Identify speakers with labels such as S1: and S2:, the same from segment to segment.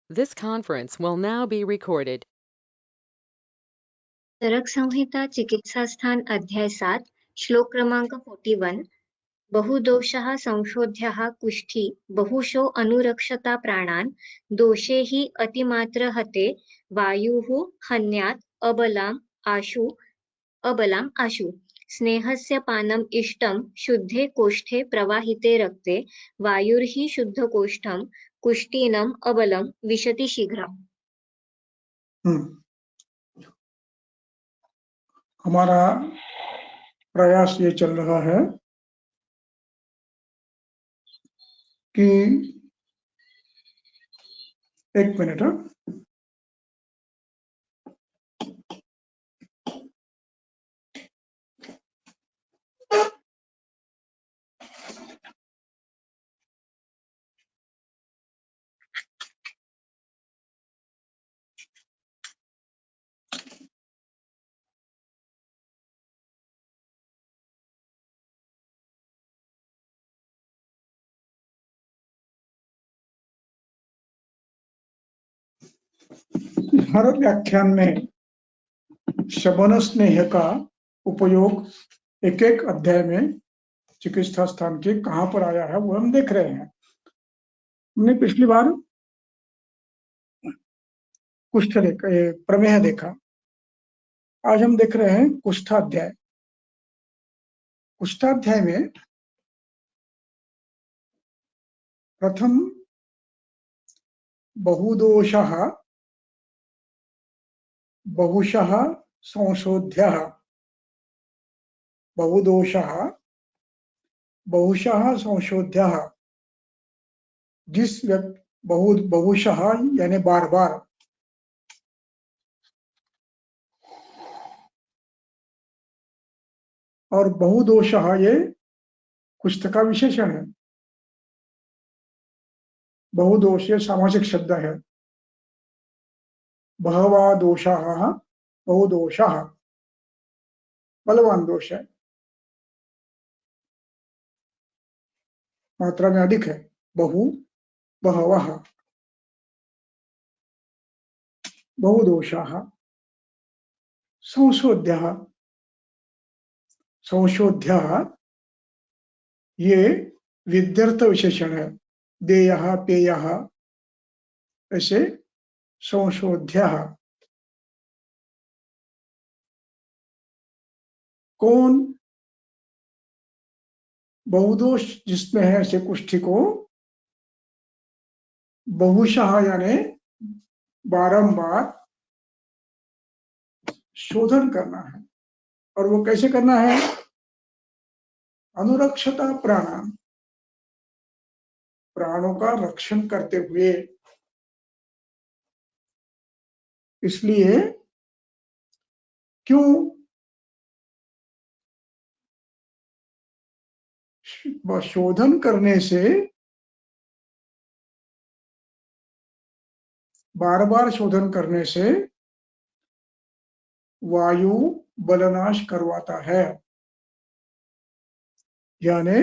S1: This conference will now be recorded.
S2: चरक संहिता चिकित्सा स्थान अध्याय 7 श्लोक क्रमांक 41 बहुदोषः संशोध्यः कुष्ठी बहुशो अनुरक्षता प्राणान् दोषे हि अतिमात्र हते वायुः हन्यात् अबलाम् आशु स्नेहस्य पानम् इष्टं शुद्धे कोष्ठे प्रवाहिते रक्ते वायुर्हि शुद्धकोष्ठं कुष्ठीनम् अबलं विशति शीघ्रम्।
S3: हमारा प्रयास ये चल रहा है कि एक मिनट हर व्याख्यान में शमन स्नेह का उपयोग एक एक अध्याय में चिकित्सा स्थान के कहां पर आया है वो हम देख रहे हैं। हमने पिछली बार कुष्ठ प्रमेह देखा, आज हम देख रहे हैं कुष्ठाध्याय। कुष्ठाध्याय में प्रथम बहुदोषः बहुशः संशोध्यः, बहुदोषः बहुशः संशोध्यः, जिस बहुशः यानी बार बार, और बहुदोषः ये कुष्ठ का विशेषण है। बहुदोष ये सामाजिक शब्द है। बहवा दोषाः बहुदोषः बलवान दोष है, मात्रा में अधिक है। बहु बहवः बहुदोषाः। संशोध्यः संशोध्यः ये विद्यर्थ विशेषण है। देयः पेयः ऐसे संशोध्यः। कौन बहुदोष जिसमें है ऐसे कुष्ठी को बहुशः यानी बारंबार शोधन करना है। और वो कैसे करना है? अनुरक्षता प्राणान, प्राणों का रक्षण करते हुए। इसलिए क्यों शोधन करने से, बार बार शोधन करने से वायु बलनाश करवाता है, यानी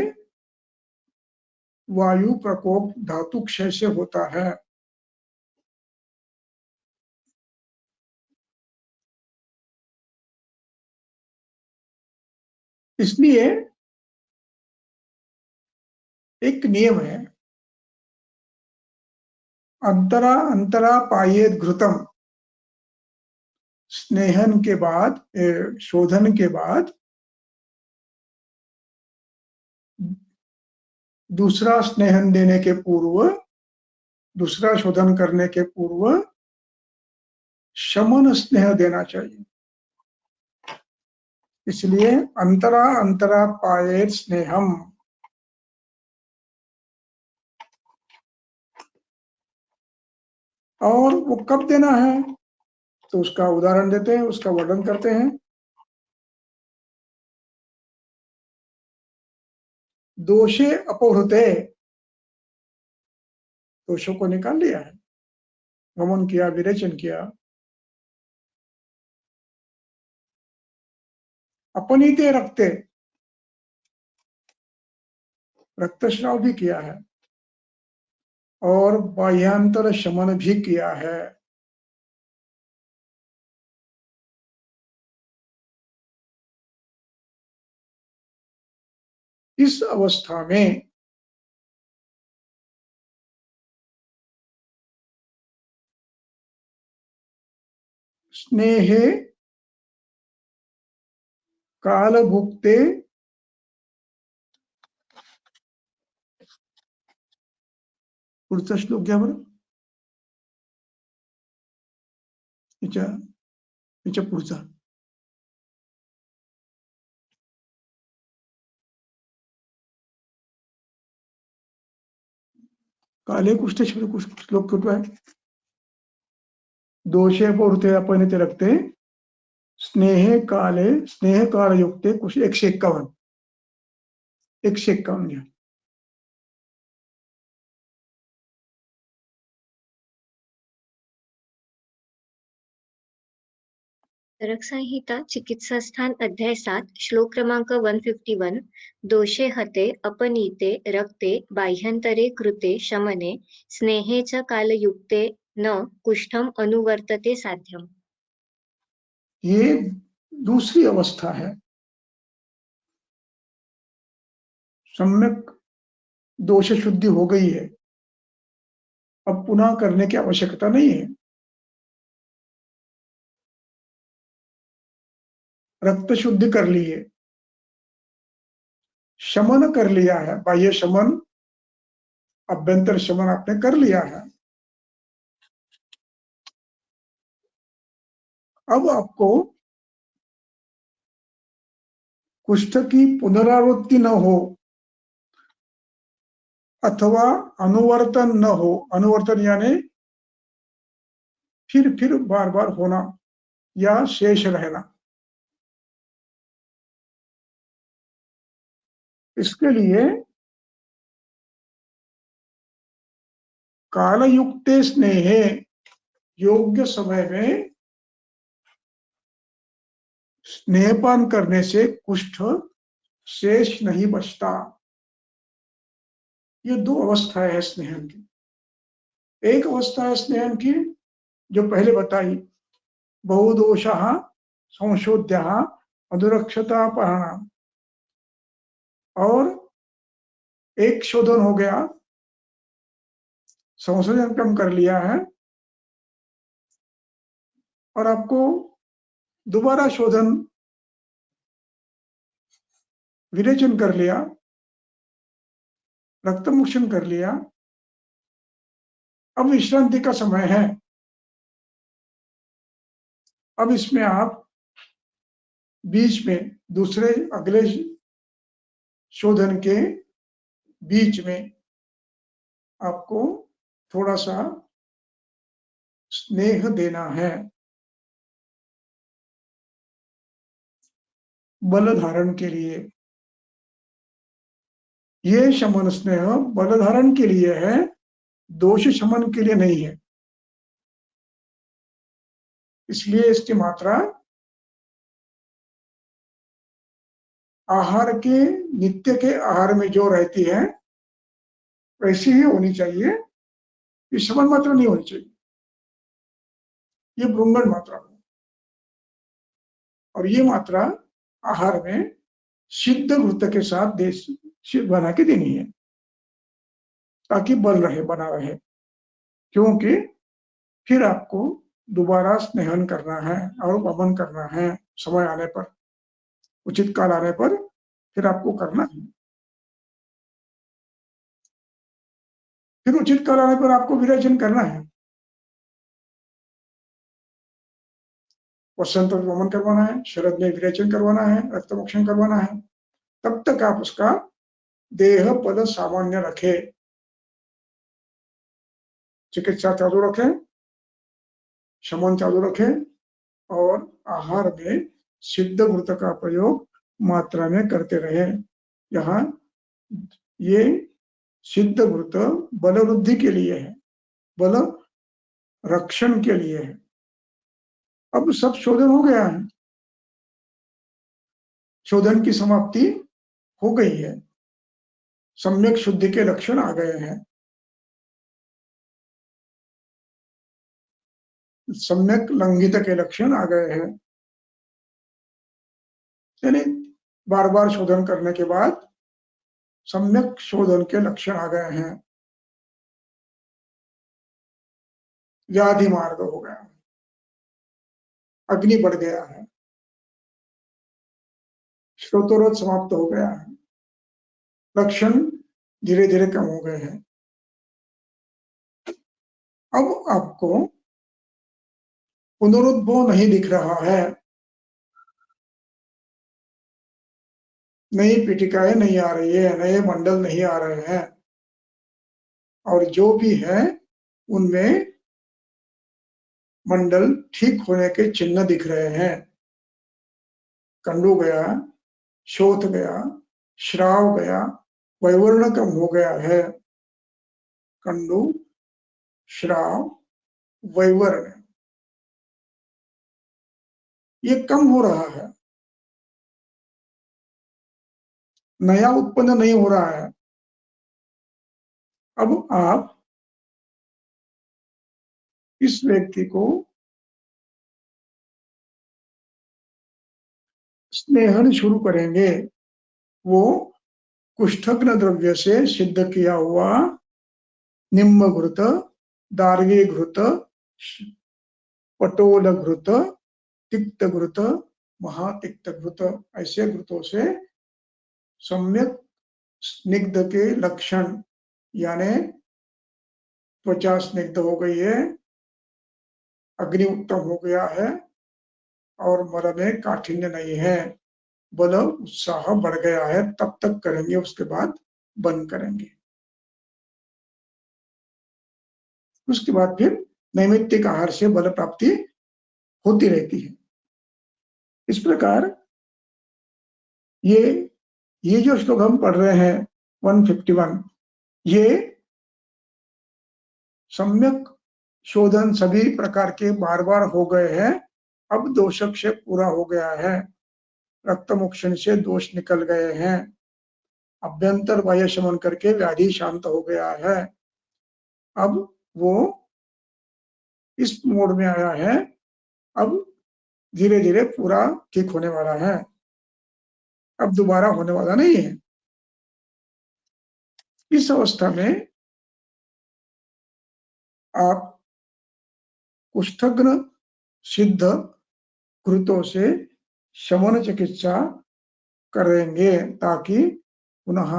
S3: वायु प्रकोप धातु क्षय से होता है। इसलिए एक नियम है, अंतरा अंतरा पायेद घृतम। स्नेहन के बाद, शोधन के बाद दूसरा स्नेहन देने के पूर्व, दूसरा शोधन करने के पूर्व शमन स्नेह देना चाहिए। इसलिए अंतरा अंतरा पायेद स्नेहम। और वो कब देना है तो उसका उदाहरण देते हैं, उसका वर्णन करते हैं। दोषे अपहृते, दोषों को निकाल लिया है, गमन किया, विरेचन किया। अपनीते रक्ते, रक्तस्राव भी किया है। और बाह्यांतर शमन भी किया है। इस अवस्था में स्नेहे कालभुक्ते पुढचा श्लोक घ्या बरं, याच्या पुढचा. काले कुष्ठे श्लोक कुठला आहे? दोषे पोरते आपण ते रखते स्नेह काल युक्ते कुछ 151 घ्या.
S2: चरक संहिता चिकित्सा स्थान अध्याय 7 श्लोक क्रमांक 151 दोषे हते अपनीते रक्ते बाह्यंतरे कृते शमने स्नेहे च कालयुक्ते न कुष्ठम अनुवर्तते साध्यम.
S3: ये दूसरी अवस्था है. सम्यक दोष शुद्धि हो गई है, अब पुनः करने की आवश्यकता नहीं है. रक्त शुद्धि कर ली है, शमन कर लिया है, बाह्य शमन अभ्यंतर शमन आपने कर लिया है. अब आपको कुष्ठ की पुनरावृत्ति न हो अथवा अनुवर्तन न हो. अनुवर्तन यानी फिर बार बार होना या शेष रहना. इसके लिए कालयुक्ते स्नेहे योग्य समय में स्नेहपान करने से कुष्ठ शेष नहीं बचता. ये दो अवस्थाएं है स्नेहन की. एक अवस्था है स्नेहन की जो पहले बताई, बहुदोषः संशोध्यः अनुरक्षतापहरणम्, और एक शोधन हो गया, संशोधन कम कर लिया है और आपको दोबारा शोधन विरेचन कर लिया, रक्तमोक्षण कर लिया. अब विश्रांति का समय है. अब इसमें आप बीच में दूसरे अगले शोधन के बीच में आपको थोड़ा सा स्नेह देना है, बल धारण के लिए. ये शमन स्नेह बल धारण के लिए है, दोष शमन के लिए नहीं है. इसलिए इसकी मात्रा आहार के नित्य के आहार में जो रहती है वैसी ही होनी चाहिए. ये शमन मात्रा नहीं होनी चाहिए, ये भृंगण मात्रा है. और ये मात्रा आहार में सिद्ध घृत के साथ बना के देनी है ताकि बल रहे, बना रहे. क्योंकि फिर आपको दोबारा स्नेहन करना है और वमन करना है. समय आने पर, उचित काल आने पर फिर आपको करना है. फिर उचित काल आने पर आपको विरेचन करना है. वसंत में वमन करवाना है, शरद में विरेचन करवाना है, रक्तमोक्षण करवाना है. तब तक आप उसका देह पद सामान्य रखे, चिकित्सा चालू रखें, शमन चालू रखें और आहार में सिद्ध घृत का प्रयोग मात्रा में करते रहे. यहाँ ये सिद्ध घृत बल वृद्धि के लिए है, बल रक्षण के लिए है. अब सब शोधन हो गया है, शोधन की समाप्ति हो गई है, सम्यक शुद्धि के लक्षण आ गए हैं. सम्यक लंघित के लक्षण आ गए हैं, यानी बार बार शोधन करने के बाद सम्यक शोधन के लक्षण आ गए हैं। व्याधि मार्ग हो गया, अग्नि बढ़ गया है, श्रोतोरोध समाप्त हो गया है, लक्षण धीरे धीरे कम हो गए हैं। अब आपको पुनरुद्भव नहीं दिख रहा है, नई पीठिकाएं नहीं आ रही है, नए मंडल नहीं आ रहे हैं, और जो भी है उनमें मंडल ठीक होने के चिन्ह दिख रहे हैं। कंडू गया, शोथ गया, श्राव गया, वैवर्ण कम हो गया है। कंडू, श्राव, वैवर्ण ये कम हो रहा है, नया उत्पन्न नहीं हो रहा है। अब आप इस व्यक्ति को स्नेहन शुरू करेंगे। वो कुष्ठग्न द्रव्य से सिद्ध किया हुआ निम्न घृत, दार्वी घृत, पटोल घृत, तिक्त घृत, महातिक्त घृत, ऐसे घृतों से सम्यक स्निग्ध के लक्षण, यानी त्वचा स्निग्ध हो गई है, अग्नि उत्तम हो गया है, और मर में काठिन्य नहीं है, बल उत्साह बढ़ गया है, तब तक करेंगे, उसके बाद बंद करेंगे। उसके बाद फिर नैमित्तिक आहार से बल प्राप्ति होती रहती है। इस प्रकार ये जो श्लोक हम पढ़ रहे हैं 151, ये सम्यक शोधन सभी प्रकार के बार बार हो गए हैं। अब दोषक्षेप पूरा हो गया है, रक्तमोक्षण से दोष निकल गए हैं, अभ्यंतर बाह्य शमन करके व्याधि शांत हो गया है। अब वो इस मोड में आया है, अब धीरे धीरे पूरा ठीक होने वाला है, अब दोबारा होने वाला नहीं है। इस अवस्था में आप कुष्ठग्न सिद्ध घृतों से शमन चिकित्सा करेंगे, ताकि पुनः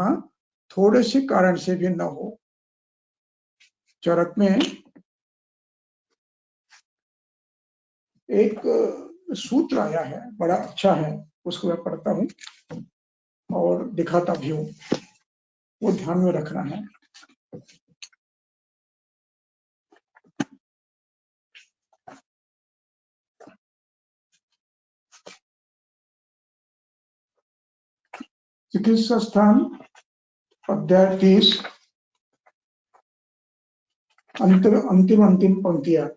S3: थोड़े से कारण से भी न हो। चरक में एक सूत्र आया है, बड़ा अच्छा है, उसको मैं पढ़ता हूं और दिखाता भी हूं, वो ध्यान में रखना है। चिकित्सा स्थान अध्याय 30, अंतिम पंक्तियां।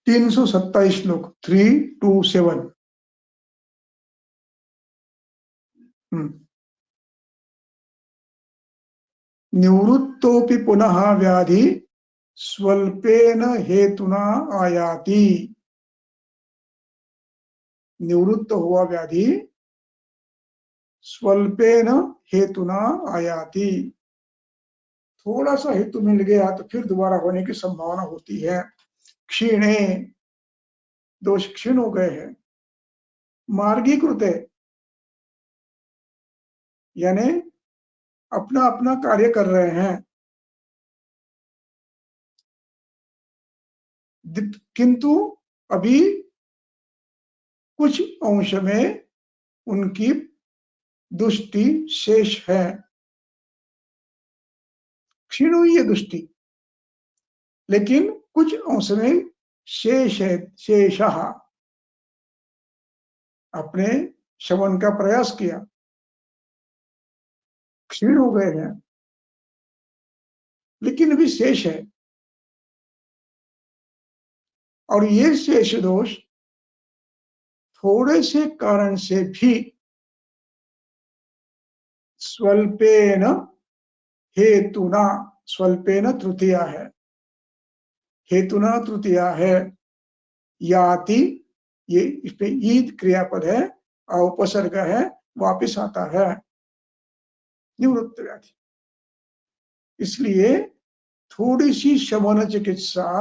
S3: तीन 327 श्लोक 327। निवृत्तोपि पुनः व्याधि स्वल्पेन हेतुना आयाति। निवृत्त हुआ व्याधि स्वल्पेन हेतुना आयाति, थोड़ा सा हेतु मिल गया तो फिर दोबारा होने की संभावना होती है। क्षीणे, दोष क्षीण हो गए हैं। मार्गीकृते, यानी अपना अपना कार्य कर रहे हैं, किंतु अभी कुछ अंश में उनकी दुष्टि शेष है। क्षीण हुई है दुष्टि, लेकिन कुछ अंश में शेष है। शेषः, अपने शमन का प्रयास किया, क्षीण हो गए हैं, लेकिन अभी शेष है। और ये शेष दोष थोड़े से कारण से भी स्वल्पेन हेतुना स्वल्पेन तृतीया है, हेतुना तृतीया है, याति ये इस पे ईद क्रियापद है और उपसर्ग है, वापिस आता है निवृत्त व्याधि। इसलिए थोड़ी सी शमन चिकित्सा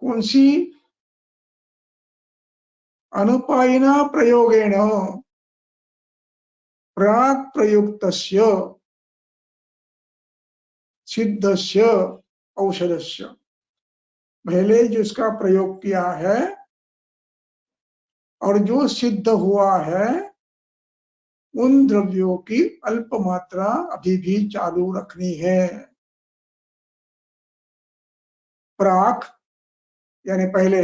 S3: कौन सी अनुपायिना प्रयोगेण प्राक् प्रयुक्तस्य सिद्धस्य औषधस्य, पहले जिसका प्रयोग किया है और जो सिद्ध हुआ है उन द्रव्यों की अल्प मात्रा अभी भी चालू रखनी है। प्राक यानी पहले,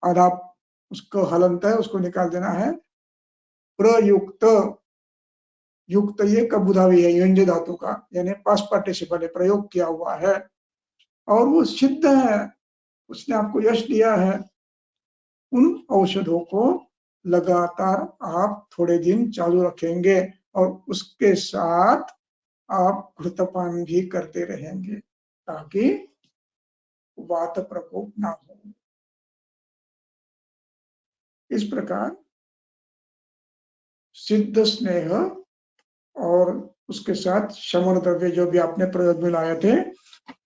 S3: आधा उसको हलंत है उसको निकाल देना है। प्रयुक्त, युक्त ये कबुधावी है यंज धातु का, यानी पास्ट पार्टिसिपल है, प्रयोग किया हुआ है और वो सिद्ध है, उसने आपको यश दिया है। उन औषधों को लगातार आप थोड़े दिन चालू रखेंगे और उसके साथ आप घृतपान भी करते रहेंगे ताकि वात प्रकोप ना हो। इस प्रकार सिद्ध स्नेह और उसके साथ शमन द्रव्य जो भी आपने प्रयोग में लाए थे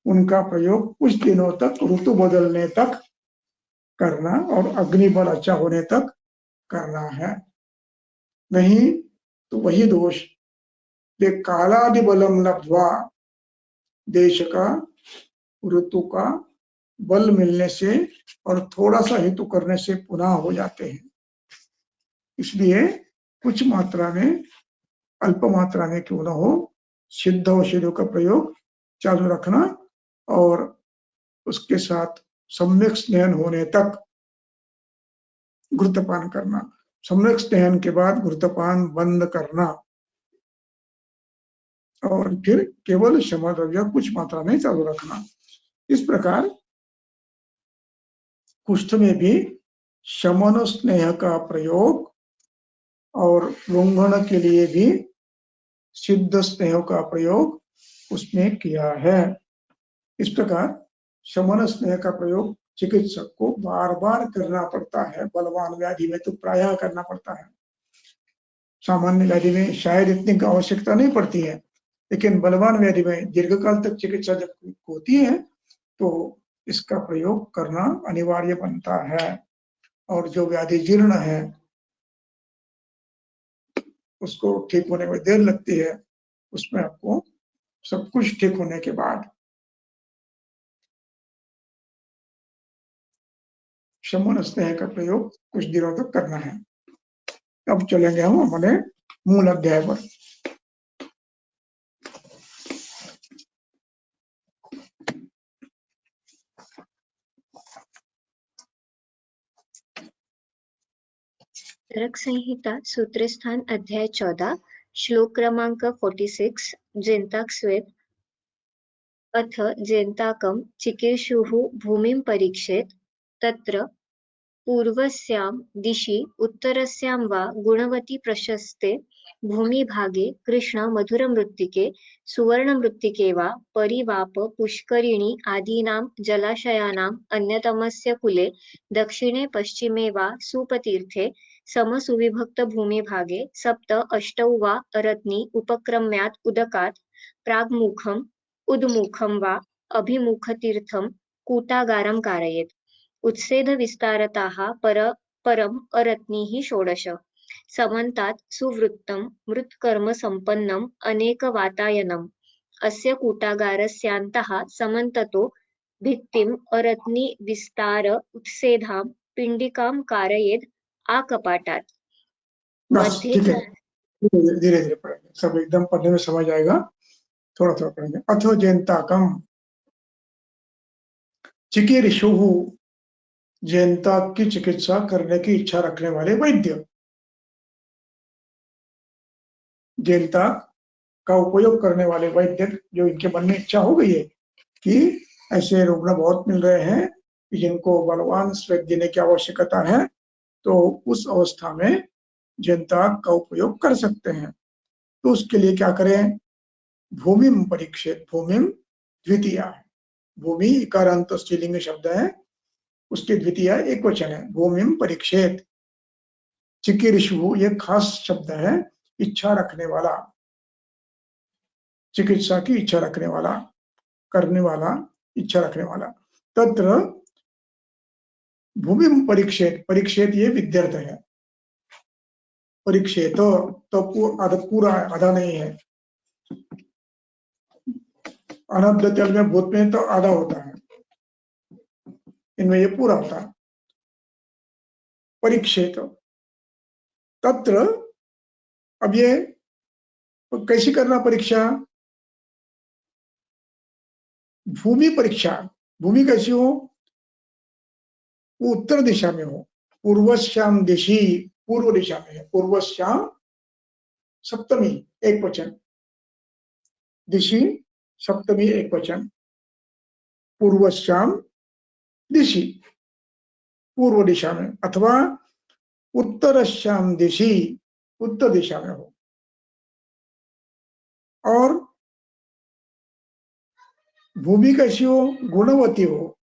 S3: उनका प्रयोग कुछ दिनों तक, ऋतु बदलने तक करना और अग्निबल अच्छा होने तक करना है। नहीं तो वही दोष, ये कालादि बलम लब्ध्वा, देश का, ऋतु का बल मिलने से और थोड़ा सा हेतु करने से पुनः हो जाते हैं। इसलिए कुछ मात्रा में, अल्प मात्रा में क्यों न हो, सिद्ध औषधियों का प्रयोग चालू रखना और उसके साथ सम्यक स्नेहन होने तक घृतपान करना, सम्यक स्नेहन के बाद घृतपान बंद करना और फिर केवल शमन द्रव्य कुछ मात्रा में चालू रखना। इस प्रकार कुष्ठ में भी शमन स्नेह का प्रयोग और लुंघन के लिए भी सिद्ध स्नेह का प्रयोग उसमें किया है। इस प्रकार शमन स्नेह का प्रयोग चिकित्सक को बार बार करना पड़ता है। बलवान व्याधि में तो प्रायः करना पड़ता है, सामान्य व्याधि में शायद इतनी आवश्यकता नहीं पड़ती है, लेकिन बलवान व्याधि में दीर्घकाल तक चिकित्सा जब होती है तो इसका प्रयोग करना अनिवार्य बनता है। और जो व्याधि जीर्ण है उसको ठीक होने में देर लगती है, उसमें आपको सब कुछ ठीक होने के बाद शमन स्नेह का प्रयोग कुछ दिनों तक करना है। अब चलेंगे हम हमारे मूल अध्याय पर।
S2: चरक संहिता सूत्र स्थान अध्याय 14 श्लोक क्रमांक 46 जेन्ताक स्वेद अथ जेन्ताकं चिकीर्षुः भूमिं परीक्षेत् तत्र पूर्वस्यां दिशि उत्तरस्यां वा गुणवती प्रशस्ते भूमिभागे कृष्ण मधुरमृत्तिके सुवर्णमृत्तिके वा परिवाप पुष्करिणी आदीनां जलाशयानाम् अन्यतमस्य कूले दक्षिणे पश्चिमे वा सुपतीर्थे समसुविभक्तभूमिभागे सप्त अष्टौ वा रत्नी उपक्रम्यात् उदकात् प्राग्मुखम् उद्मुखं वा अभिमुखतीर्थं कूटागारं कारयेत्। उत्सेध विस्तारताः परम अरत्नीः षोडश समन्तात् सुवृत्तं मृत्कर्म संपन्नम् अनेकवातायनम् अस्य कूटागारस्यान्तः समन्ततो भित्तिम् अरत्नी विस्तार उत्सेधां पिंडिकां कारयेद् आकपाटात्।
S3: बस ठीक है, धीरे धीरे पढ़ेंगे, सब एकदम पढ़ने में समझ आएगा, थोड़ा थोड़ा पढ़ेंगे। अथो जेन्ताकम, चिकीर्षुः, जेन्ताक की चिकित्सा करने की इच्छा रखने वाले वैद्य। जेन्ताक का उपयोग करने वाले वैद्य, जो इनके मन में इच्छा हो गई है कि ऐसे रुग्ण बहुत मिल रहे हैं जिनको बलवान स्वेद देने की आवश्यकता है, तो उस अवस्था में जेन्ताक का उपयोग कर सकते हैं। तो उसके लिए क्या करें, भूमिम परीक्षेत, भूमिम द्वितीया है, भूमि इकारांत स्त्रीलिंग शब्द है, उसकी द्वितीया एक वचन है, भूमिम परीक्षेत। चिकीर्षु ये खास शब्द है, इच्छा रखने वाला, चिकित्सा की इच्छा रखने वाला, करने वाला, इच्छा रखने वाला। तत्र भूमि परीक्षेत, परीक्षेत ये विद्यार्थ है, परीक्षेत तो पूरा आधा नहीं है, अनब्द तल में भूत में तो आधा होता है, इनमें ये पूरा होता है। परीक्षेत तत्र, अब ये कैसी करना परीक्षा, भूमि परीक्षा, भूमि कैसी हो, वो उत्तर दिशा में हो, पूर्वश्याम दिशि, पूर्व दिशा में है, पूर्वश्याम सप्तमी एक वचन, दिशि सप्तमी एक वचन, पूर्वश्याम दिशि पूर्व दिशा में, अथवा उत्तरश्याम दिशि उत्तर दिशा में हो। और भूमि कैसी हो, गुणवती हो,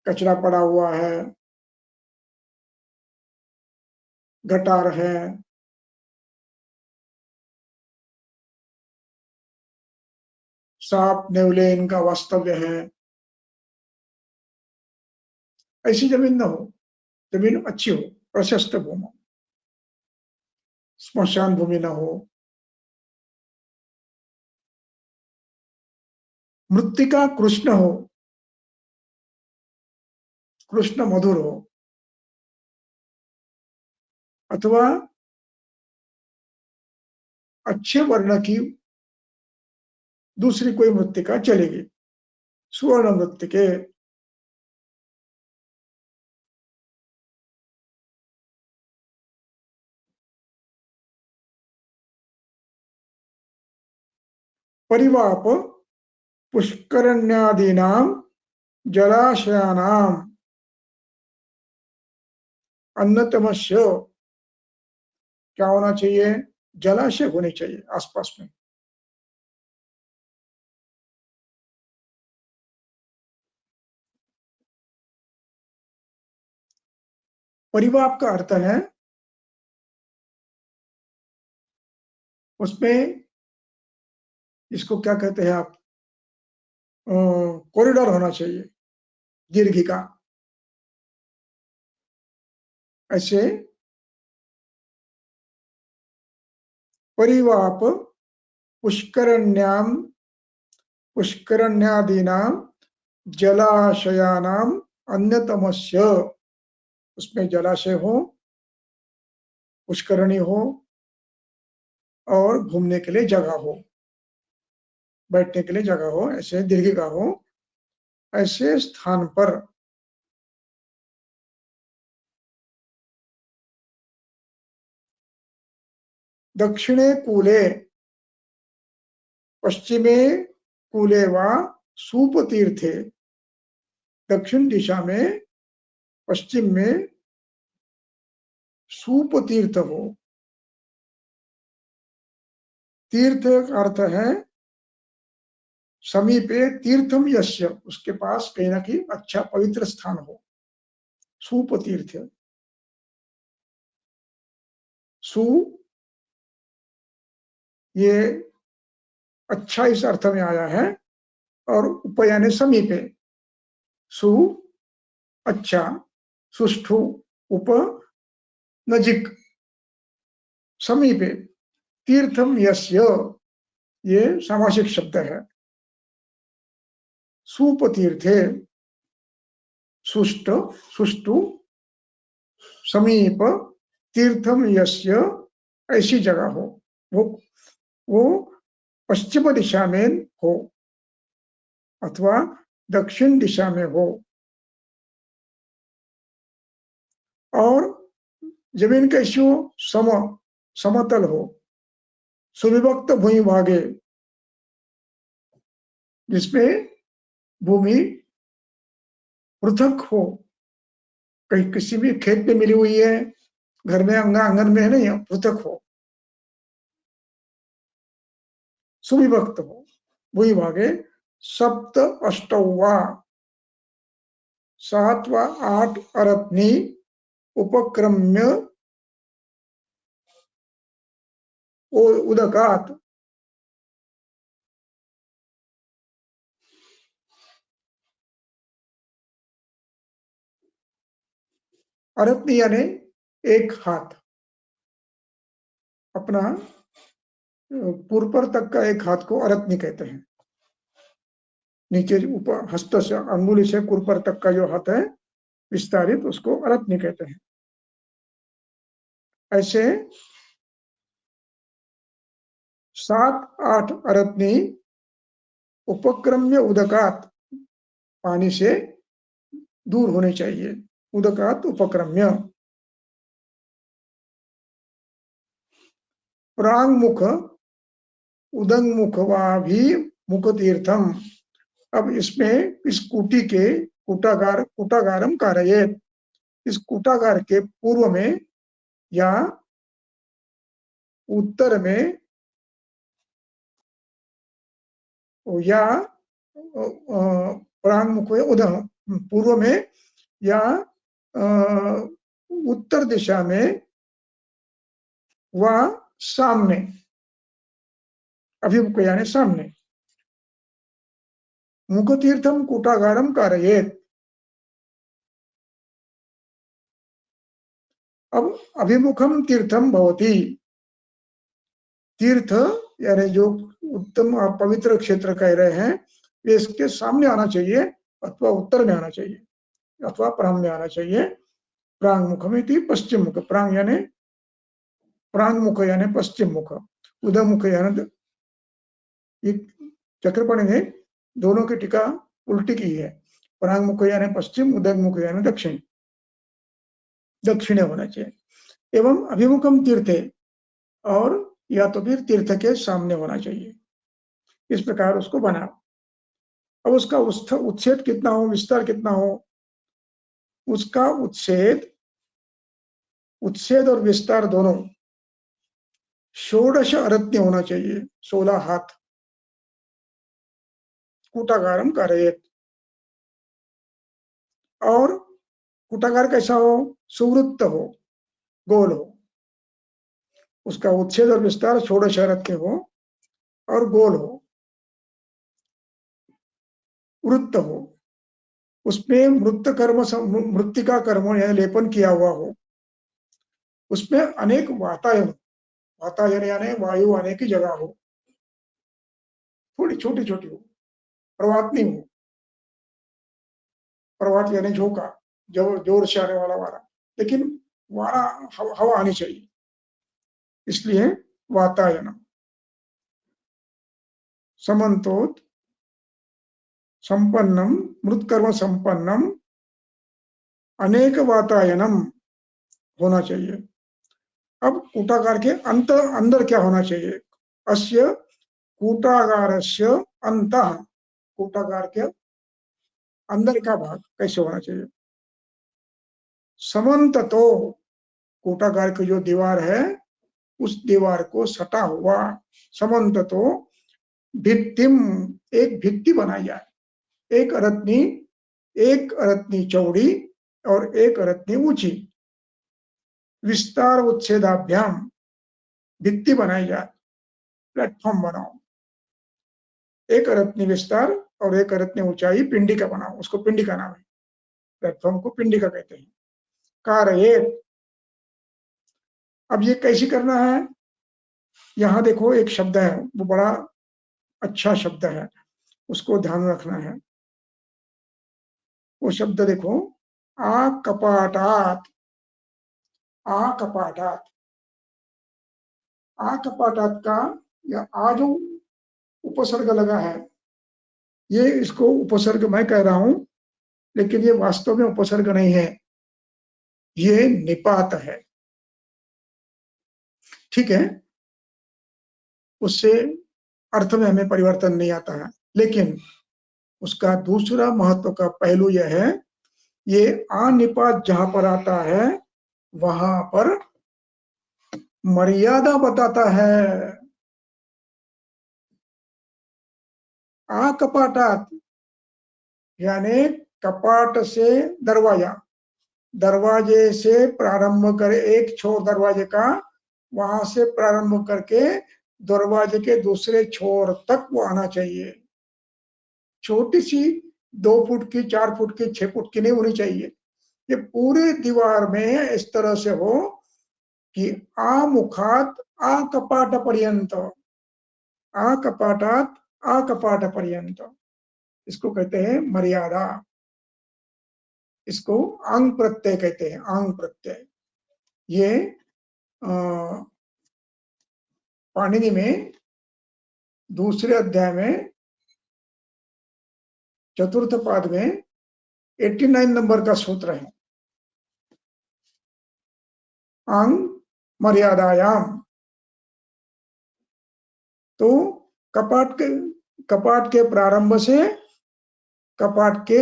S3: कचरा पड़ा हुआ है, गटार है, सांप नेवले इनका वास्तव्य है, ऐसी जमीन न हो, जमीन अच्छी हो, प्रशस्त भूमि, स्मशान भूमि न हो, मृत्तिका कृष्ण हो, कृष्ण मधुर हो, अथवा अच्छे वर्ण की दूसरी कोई मृत्तिका चलेगी, सुवर्ण मृत्तिके। परिवाप पुष्करण्यादीनां जलाशयानां अन्यतमस्य, क्या होना चाहिए, जलाशय होने चाहिए आसपास में। परिवाप का अर्थ है उसमें, इसको क्या कहते हैं आप, कॉरिडोर होना चाहिए, दीर्घिका, ऐसे परिवाप पुष्करण्याम पुष्करण्यादीनां जलाशयानां अन्यतमस्य, उसमें जलाशय हो, पुष्करणी हो, और घूमने के लिए जगह हो, बैठने के लिए जगह हो, ऐसे दीर्घिका हो, ऐसे स्थान पर दक्षिणे कूले पश्चिमे कूले वा सूपतीर्थे, दक्षिण दिशा में पश्चिम में सूपतीर्थ हो। तीर्थ का अर्थ है समीपे तीर्थम यस्य, उसके पास कहीं ना कहीं अच्छा पवित्र स्थान हो, सूपतीर्थ। सु ये अच्छा इस अर्थ में आया है, और उप यानी समीपे, सु अच्छा, सुष्ठु उप नजीक, समीपे, तीर्थम यस्य ये सामासिक शब्द है, सुपतीर्थे, सुष्ट सुष्टु, समीप, तीर्थम यस्य ऐसी जगह हो, वो पश्चिम दिशा में हो अथवा दक्षिण दिशा में हो, और जमीन कैसी हो, समतल हो, सुविभक्त भूमि भागे, जिसमें भूमि पृथक हो, कहीं किसी भी खेत में मिली हुई है, घर में आंगन में है नहीं, पृथक हो, सुविभक्त हो। वही भागे सप्त अष्टौ वा, 7 व 8 अरत्नी उपक्रम्य उदकात। अरत्नी यानी एक हाथ, अपना पूर्व तक का एक हाथ को अरत्नी कहते हैं। नीचे ऊपर हस्त से अंगुली से कुरपर तक का जो हाथ है विस्तारित, उसको अरत्नी कहते हैं। ऐसे 7-8 अरत्नी उपक्रम्य उदकात, पानी से दूर होने चाहिए। उदकात उपक्रम्य। प्रांगमुख उदंगमुख वाभि मुख तीर्थम। अब इसमें इस कूटी के कूटागारम कारयेत, इस कूटागार के पूर्व में या उत्तर में या प्रांगमुख उदंग, पूर्व में या उत्तर दिशा में व सामने, अभिमुख यानी सामने। मुख तीर्थम कूटागारम कारयेत। अब अभिमुखम तीर्थम भवति, तीर्थ यानी जो उत्तम पवित्र क्षेत्र कह रहे हैं, ये इसके सामने आना चाहिए अथवा उत्तर में आना चाहिए अथवा प्रांग में आना चाहिए। प्रांग मुखमिति पश्चिम मुख। प्रांग यानी प्रांग मुख यानी पश्चिम मुख, उदय मुख यानी, चक्रपाणि ने दोनों की टीका उल्टी की है। प्रांग मुख यानी पश्चिम, उदय मुख यानी दक्षिण, दक्षिण होना चाहिए। एवं अभिमुखम तीर्थे, और या तो फिर तीर्थ के सामने होना चाहिए। इस प्रकार उसको बनाओ। अब उसका उच्छेद कितना हो, विस्तार कितना हो, उसका उच्छेद और विस्तार दोनों 16 अरत्नी होना चाहिए, 16 हाथ। कूटागारम कारयेत। और कूटागार कैसा हो, सुवृत्त हो, गोल हो। उसका उच्छेद और विस्तार 16 अरत्नी हो और गोल हो, वृत्त हो। उसमें मृत्तिका कर्म यानी लेपन किया हुआ हो। उसमें अनेक वातायन यानी वायु आने की जगह हो, थोड़ी छोटी छोटी हो, प्रवात नहीं हो। प्रवात यानी झोंका, जोर से आने वाला, लेकिन हवा आनी चाहिए, इसलिए वातायन। समन्तोत संपन्नम मृत्कर्म संपन्नम अनेक वातायनम होना चाहिए। अब कूटागार के अंदर क्या होना चाहिए, अस्य कूटागारस्य अंतः, कूटागार के अंदर का भाग कैसे होना चाहिए। समन्ततो, कूटागार की जो दीवार है उस दीवार को सटा हुआ, समन्ततो भित्तिम, एक भित्ति बनाई जाए। एक अरत्नी चौड़ी और एक अरत्नी ऊंची, विस्तार उच्छेदाभ्याम, भित्ति बनाई जाए, प्लेटफॉर्म बनाओ। एक अरत्नी विस्तार और एक अरत्नी ऊंचाई, पिंडिका बनाओ, उसको पिंडिका नाम है। प्लेटफॉर्म को पिंडिका कहते हैं। कारयेत। अब ये कैसे करना है, यहाँ देखो एक शब्द है, वो बड़ा अच्छा शब्द है, उसको ध्यान रखना है। वो शब्द देखो, आकपाटात। आकपाटात, आकपाटात का या आ जो उपसर्ग लगा है, ये इसको उपसर्ग मैं कह रहा हूं, लेकिन ये वास्तव में उपसर्ग नहीं है, ये निपात है। ठीक है, उससे अर्थ में हमें परिवर्तन नहीं आता है, लेकिन उसका दूसरा महत्व का पहलू यह है, ये अनिपात जहां पर आता है वहां पर मर्यादा बताता है। कपाटात यानी कपाट से दरवाजा, दरवाजे से प्रारंभ करे, एक छोर दरवाजे का, वहां से प्रारंभ करके दरवाजे के दूसरे छोर तक वो आना चाहिए। छोटी सी 2 फुट की, 4 फुट की, 6 फुट की नहीं होनी चाहिए। ये पूरे दीवार में इस तरह से हो कि आमुखात कपाट पर्यंत, कपाटात कपाट पर्यंत, इसको कहते हैं मर्यादा। इसको अंग प्रत्यय कहते हैं, अंग प्रत्यय। ये पाणिनि में दूसरे अध्याय में चतुर्थ पाद में 89 नंबर का सूत्र है, अंग मर्यादायाम। तो कपाट के प्रारंभ से कपाट के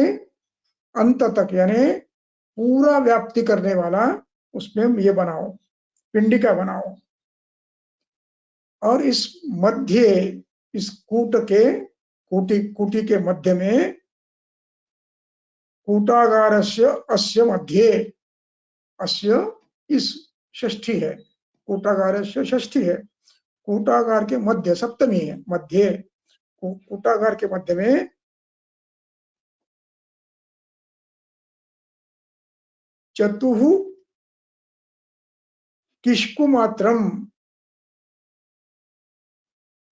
S3: अंत तक यानी पूरा व्याप्ति करने वाला, उसमें ये बनाओ, पिंडिका बनाओ। और इस मध्य, इस कूट के कूटी के मध्य में कूटागारस्य अस्य मध्ये, अस्य इस षष्ठी है, कूटागारस्य षष्ठी है, कूटागार के मध्य सप्तमी है, मध्य, कूटागार के मध्य में चतुः किष्कुमात्रम,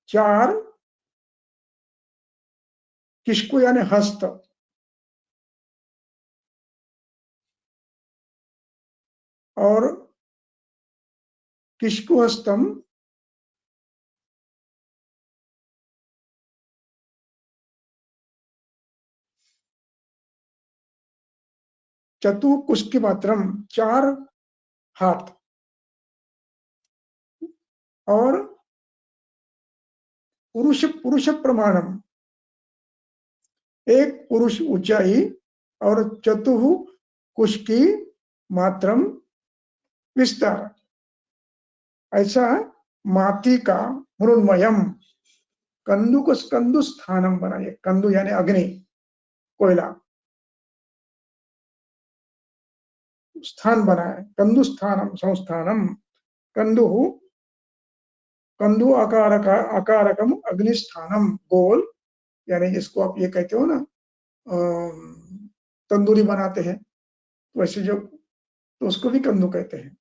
S3: 4 किष्कु यानी हस्त, और किष्कु हस्तम चतुकुष्की मात्रम, 4 हाथ, और पुरुष प्रमाणम, 1 पुरुष ऊंचाई, और चतुकुष्की मात्रम विस्तार, ऐसा माती का मृण्मयम, कंदु स्थानम बनाइए। कंदु यानी अग्नि, कोयला, स्थान बनाए, कंदु स्थानम संस्थानम, कंदु आकारकम अग्निस्थानम, गोल, यानी जिसको आप ये कहते हो ना, तंदूरी बनाते हैं वैसे जो, तो उसको भी कंदु कहते हैं।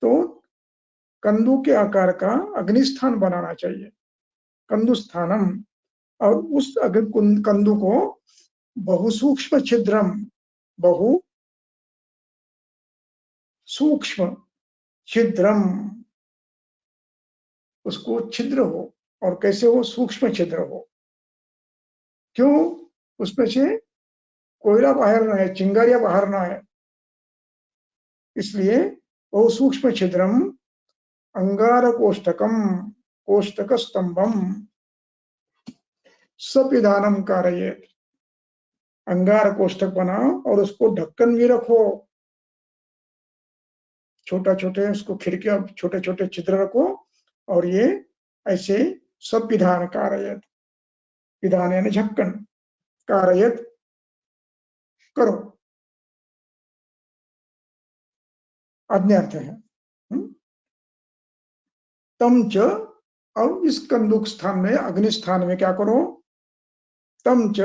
S3: तो कंदु के आकार का अग्निस्थान बनाना चाहिए, कंदु स्थानम। और उस कंदु को बहु सूक्ष्म छिद्रम, बहु सूक्ष्म छिद्रम, उसको छिद्र हो, और कैसे हो, सूक्ष्म छिद्र हो। क्यों? उसमें से कोयला बाहर ना है, चिंगारियां बाहर ना है, इसलिए बहु सूक्ष्म छिद्रम अंगार कोष्ठकम, कोष्ठक स्तंभम सपिधानम कारयेत, अंगार कोष्ठक बनाओ और उसको ढक्कन भी रखो, छोटा छोटे उसको खिड़कियां, छोटे छोटे छिद्र रखो, और ये ऐसे सब विधान कारयत, विधान यानी ढक्कन, कारयत करो, आज्ञार्थ है। तम च, और इस कंदुक स्थान में, अग्नि स्थान में क्या करो, तम च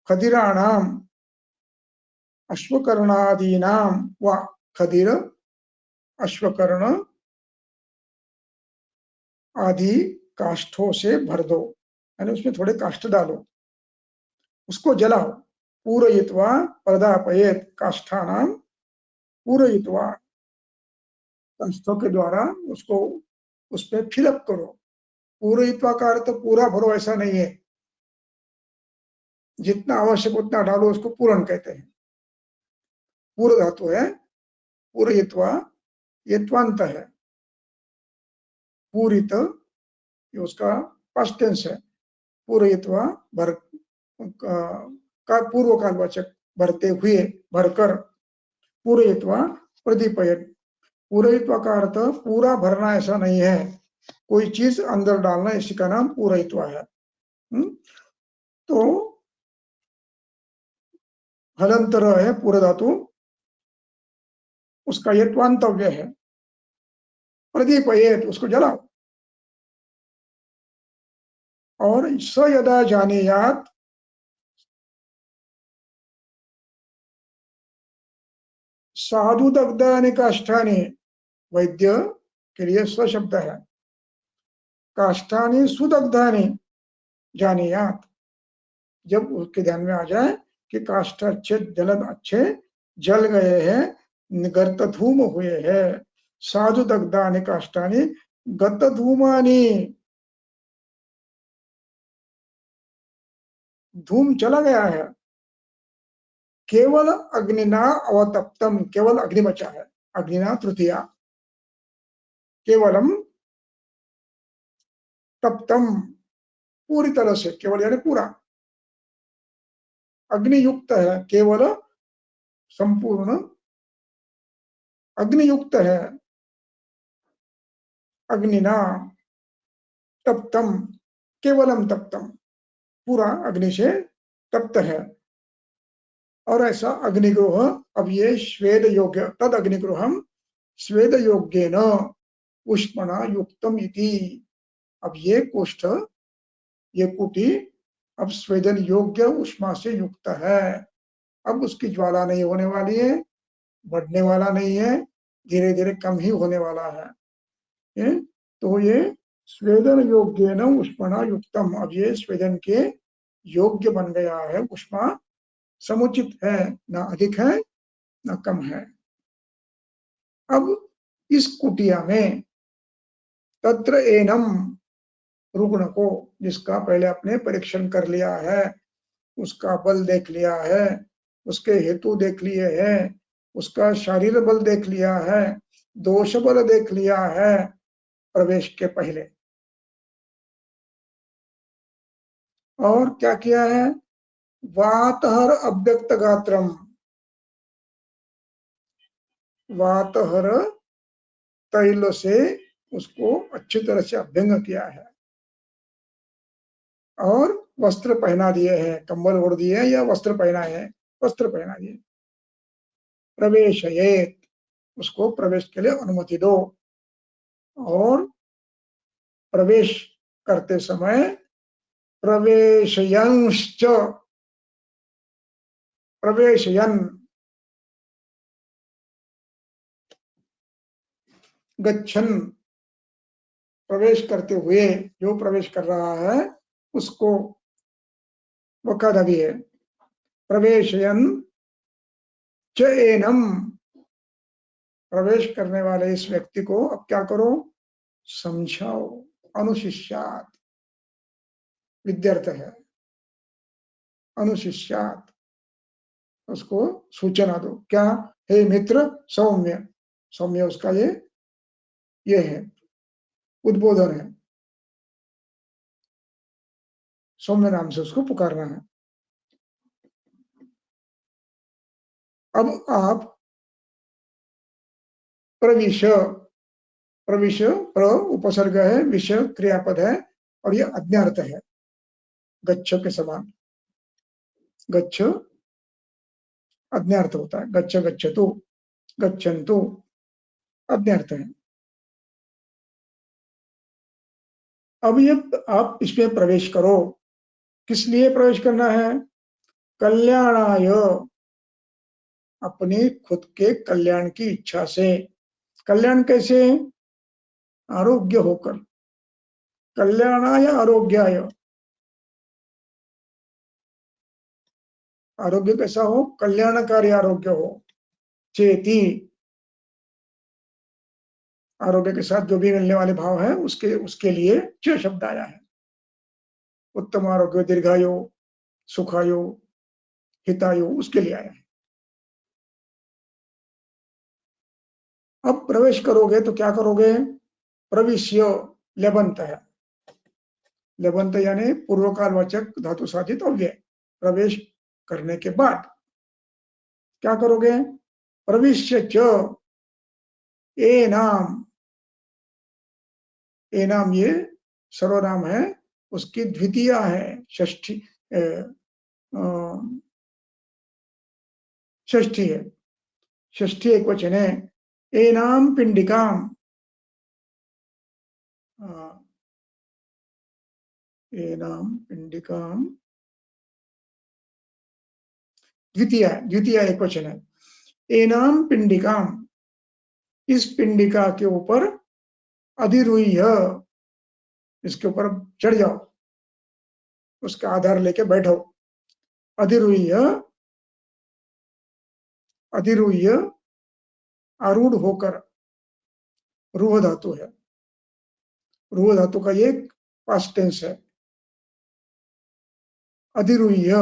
S3: खदिराणाम अश्वकर्णादीनाम व खदिर अश्वकर्ण आदि काष्ठों से भर दो, यानी उसमें थोड़े काष्ठ डालो, उसको जलाओ, पूरयित्वा प्रदापयेत काष्ठानाम, पूरयित्वा काष्ठों के द्वारा उसको उसमें फिलअप करो। पूरयित्वा का अर्थ पूरा भरो ऐसा नहीं है, जितना आवश्यक उतना डालो, उसको पूर्ण कहते हैं। पूर्व धातु है, पूरयित्वा, यत्वांत है, पूरित ये उसका पास्ट टेंस है, पूरयित्वा भर का पूर्व कालवाचक, भरते हुए, भरकर, पूरयित्वा प्रदीपयत, पूरयित्वा का अर्थ पूरा भरना ऐसा नहीं है, कोई चीज अंदर डालना, इसी का नाम पूरयित्व है। तो हलंतर है पूर्व धातु, उसका ये त्वांतव्य है। प्रदीपयेत, उसको जलाओ। और स यदा जानीयात, साधु दग्धानि काष्ठानि, वैद्य के लिए स्व शब्द है। काष्ठानि सुदग्धानि जानीयात, जब उसके ध्यान में आ जाए कि काष्ठ अच्छे अच्छे जल गए हैं, गर्त धूम हुए हैं। साधु दग्धानि काष्ठानि गत धूमानि, धूम चला गया है। केवल अग्निना अवतप्तम, केवल अग्नि बचा है। अग्निना तृतीया, केवलम तप्तम, पूरी तरह से, केवल यानी पूरा। अग्नियुक्त है, केवल संपूर्ण अग्नियुक्त है। अग्निना तप्तम, केवलम तप्तम, पूरा अग्नि से तप्त है। और ऐसा अग्निगृह, अब ये स्वेद योग्य, तद अग्निगृहम स्वेद योग्येन उष्मणा युक्तम इति। अब ये कोष्ठ, ये कुटी अब स्वेदन योग्य उष्मा से युक्त है। अब उसकी ज्वाला नहीं होने वाली है, बढ़ने वाला नहीं है, धीरे धीरे कम ही होने वाला है। तो ये स्वेदन योग्य न उष्मणा युक्तम, अब ये स्वेदन के योग्य बन गया है। उष्मा समुचित है, ना अधिक है ना कम है। अब इस कुटिया में तत्र एनम, रुग्ण को, जिसका पहले आपने परीक्षण कर लिया है, उसका बल देख लिया है, उसके हेतु देख लिए हैं, उसका शारीर बल देख लिया है, दोष बल देख लिया है प्रवेश के पहले। और क्या किया है? वातहर अव्यक्त गात्रम, वातहर तैल से उसको अच्छी तरह से अभ्यंग किया है। और वस्त्र पहना दिए हैं, कंबल ओढ़ दिए या वस्त्र पहना है, वस्त्र पहना दिए। प्रवेशयेत, उसको प्रवेश के लिए अनुमति दो। और प्रवेश करते समय प्रवेशयंश्च, प्रवेशयन, गच्छन, प्रवेश करते हुए, जो प्रवेश कर रहा है उसको वकादवी है। प्रवेशयन च एनम, प्रवेश करने वाले इस व्यक्ति को अब क्या करो? समझाओ। अनुशिष्यात, विद्यार्थ है, अनुशिष्यात, उसको सूचना दो। क्या? हे मित्र सौम्य, सौम्य उसका ये है, उद्बोधन है। सौम्य नाम से उसको पुकारना है। अब आप प्रविश, प्रविश प्र उपसर्ग है, विष क्रियापद है, और ये अज्ञार्थ है, गच्छ के समान। गच्छ अज्ञार्थ होता है, गच्छ गच्छतु, गच्छन्तु अज्ञार्थ है। अब ये आप इसमें प्रवेश करो। किस लिए प्रवेश करना है? कल्याणाय, अपने खुद के कल्याण की इच्छा से। कल्याण कैसे? आरोग्य होकर। कल्याणाय आरोग्याय, आरोग्य कैसा हो? कल्याणकारी आरोग्य हो। चेती, आरोग्य के साथ जो भी मिलने वाले भाव है उसके लिए च शब्द आया है। उत्तम आरोग्य, दीर्घायु, सुखायु, हितायु, उसके लिए आया है। अब प्रवेश करोगे तो क्या करोगे? प्रविश्य, लेबंत है, लेबंत यानी पूर्व कालवाचक धातु साधित अव्यय। प्रवेश करने के बाद क्या करोगे? प्रविश्य च एनाम, एनाम ये सर्वनाम है, उसकी द्वितीया है, षष्ठी षष्ठी है, षष्ठी एक वचन है। एनाम पिंडिकाम, एनाम पिंडिकाम द्वितीय एक वचन है। एनाम पिंडिकाम, इस पिंडिका के ऊपर अधिरूह्य, इसके ऊपर चढ़ जाओ, उसका आधार लेके बैठो। अधिरूह्य, अधिरूह्य आरूढ़ होकर, रूह धातु है, रूह धातु का ये पास्ट टेंस है। अधिरूह्य,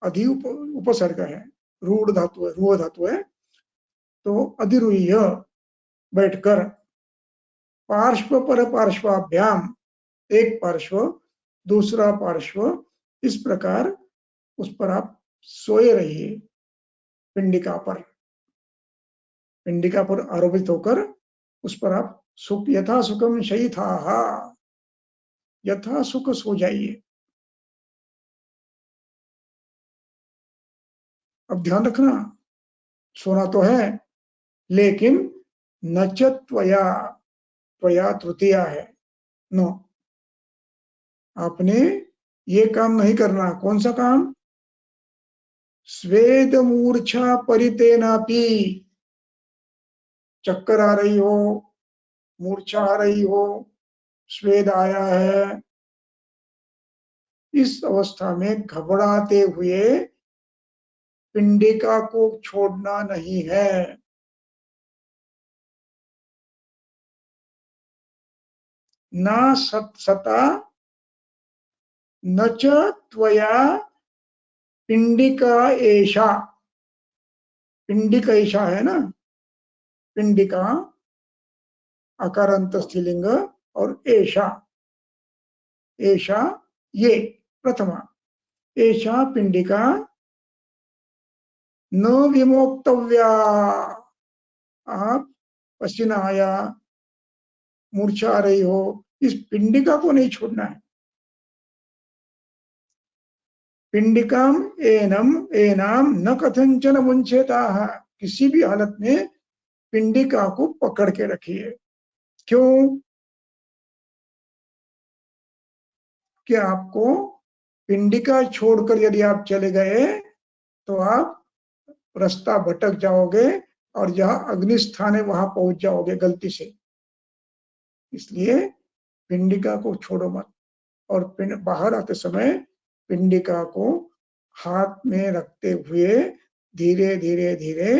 S3: अधि उपसर्ग है, रूढ़ धातु है, रूह धातु है, तो अधिरूह्य बैठकर, पार्श्व पर पार्श्वाभ्याम, एक पार्श्व दूसरा पार्श्व, इस प्रकार उस पर आप सोए रहिए। पिंडिका पर, पिंडिका पर आरोपित होकर उस पर आप सुख, यथा सुखम शयिताः, यथा सुख सो जाइए। अब ध्यान रखना, सोना तो है, लेकिन न च त्वया, त्वया तृतीया है, नो, आपने ये काम नहीं करना। कौन सा काम? स्वेद मूर्छा परितेनापि, चक्कर आ रही हो, मूर्छा आ रही हो, स्वेद आया है, इस अवस्था में घबराते हुए पिंडिका को छोड़ना नहीं है। न सता न च त्वया पिंडिका एषा, पिंडिका एषा है ना, पिंडिका अकारांत स्त्रीलिंग, और एषा, एषा ये प्रथमा, एषा पिंडिका न विमोक्तव्या, आप पसीना आया, मूर्छा आ रही हो, इस पिंडिका को नहीं छोड़ना है। पिंडिकाम एनम एनाम न कथंचन मुंचेताः, किसी भी हालत में पिंडिका को पकड़ के रखिए। क्यों? कि आपको पिंडिका छोड़कर यदि आप चले गए तो आप रास्ता भटक जाओगे और जहां अग्निस्थान है वहां पहुंच जाओगे गलती से। इसलिए पिंडिका को छोड़ो मत, और बाहर आते समय पिंडिका को हाथ में रखते हुए धीरे धीरे धीरे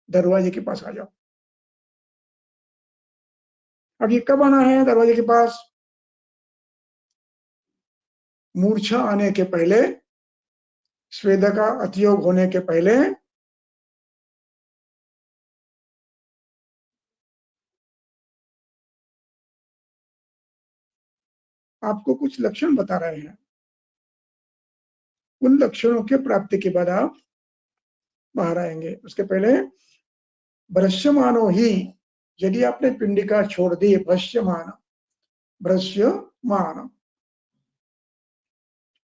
S3: दरवाजे के पास आ जाओ। अब ये कब आना है दरवाजे के पास? मूर्छा आने के पहले, स्वेद का अतियोग होने के पहले, आपको कुछ लक्षण बता रहे हैं। उन लक्षणों के प्राप्ति के बाद आप बाहर आएंगे। उसके पहले भ्रश्यमानो ही, यदि आपने पिंडिका छोड़ दी, भ्रश्यमान, भ्रश्यमान,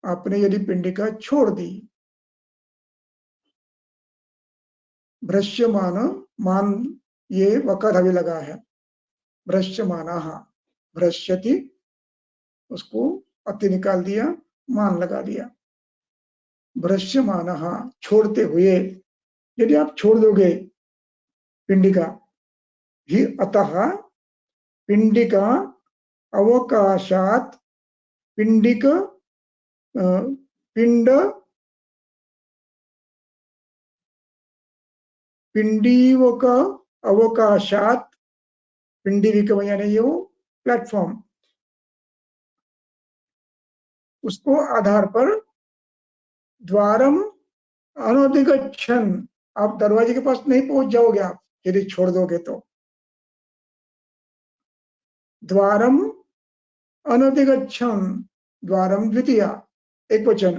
S3: आपने यदि पिंडिका छोड़ दी, भ्रश्यमान, मान ये वकार हवे लगा है, भ्रश्यमानः, भ्रश्यति, उसको अति निकाल दिया, मान लगा दिया। भ्रश्यमानः, छोड़ते हुए, यदि आप छोड़ दोगे पिंडिका, ही अतः पिंडिका अवकाशात, पिंडिक पिंड पिंडीवक अवकाशात, पिंडीविक यानी ये प्लेटफॉर्म, उसको आधार पर द्वारम अनधिगच्छन, आप दरवाजे के पास नहीं पहुंच जाओगे आप यदि छोड़ दोगे तो। द्वारम अनधिगच्छन, द्वारम द्वितीया एक वचन,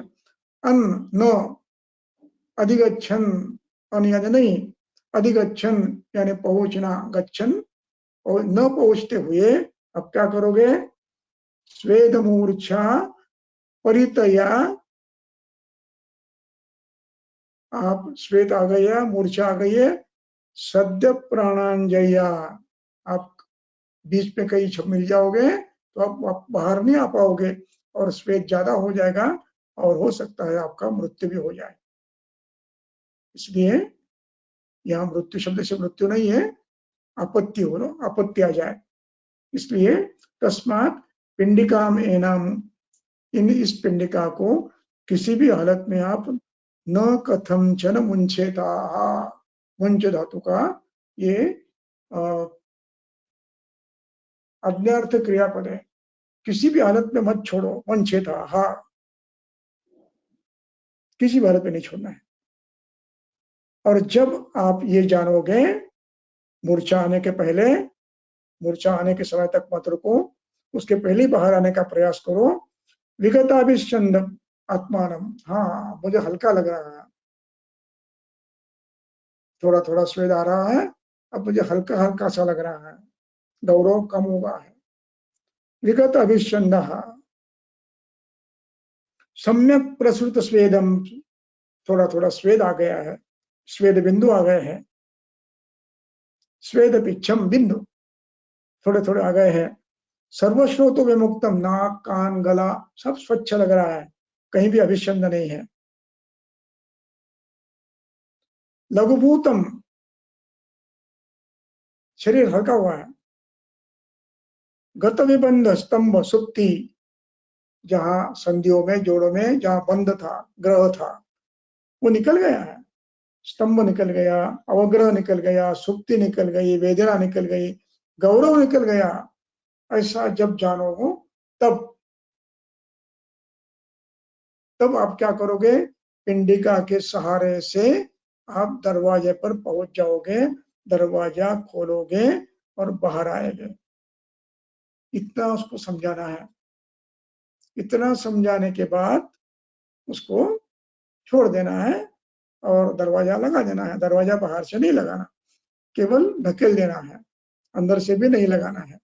S3: अन न अधिगच्छन, अन यानी नहीं, अधिगच्छन यानी पहुंचना, गच्छन और न पहुंचते हुए अब क्या करोगे? स्वेद मूर्छा परितया, आप श्वेत आ गई है, मूर्छा आ गई है, सद्य प्राणांजया, आप बीच में कहीं मिल जाओगे तो आप बाहर नहीं आ पाओगे और श्वेत ज्यादा हो जाएगा और हो सकता है आपका मृत्यु भी हो जाए। इसलिए यहाँ मृत्यु शब्द से मृत्यु नहीं है, आपत्ति हो, आपत्ति आ जाए। इसलिए तस्मात् पिंडिकाम एनाम, इन इस पिंडिका को किसी भी हालत में आप न कथंचन मुंचेता, मुंच धातु का ये अज्ञार्थ क्रियापद है। किसी भी हालत में मत छोड़ो, मुंचेता, हाँ, किसी भी हालत में नहीं छोड़ना है। और जब आप ये जानोगे, मूर्छा आने के पहले, मूर्छा आने के समय तक मत रुको, उसके पहले बाहर आने का प्रयास करो। विगताभिषंद आत्मानम, हाँ मुझे हल्का लग रहा है, थोड़ा थोड़ा स्वेद आ रहा है, अब मुझे हल्का हल्का सा लग रहा है, गौरव कम हुआ है। विगत अभिषंद, सम्यक प्रसृत स्वेदम, थोड़ा थोड़ा स्वेद आ गया है, स्वेद बिंदु आ गए हैं। स्वेद पिच्छम बिंदु थोड़े थोड़े आ गए हैं। सर्वश्रोत विमुक्तम, नाक कान गला सब स्वच्छ लग रहा है, कहीं भी अभिषंद नहीं है। लघुभूतम, शरीर हल्का हुआ है। गत विबंध स्तंभ सुप्ति, जहां संधियों में, जोड़ों में जहां बंद था, ग्रह था, वो निकल गया है। स्तंभ निकल गया, अवग्रह निकल गया, सुप्ति निकल गई, वेदना निकल गई, गौरव निकल गया। ऐसा जब जानोगे तब आप क्या करोगे? पिंडिका के सहारे से आप दरवाजे पर पहुंच जाओगे, दरवाजा खोलोगे और बाहर आएंगे। इतना उसको समझाना है। इतना समझाने के बाद उसको छोड़ देना है और दरवाजा लगा देना है। दरवाजा बाहर से नहीं लगाना, केवल ढकेल देना है, अंदर से भी नहीं लगाना है।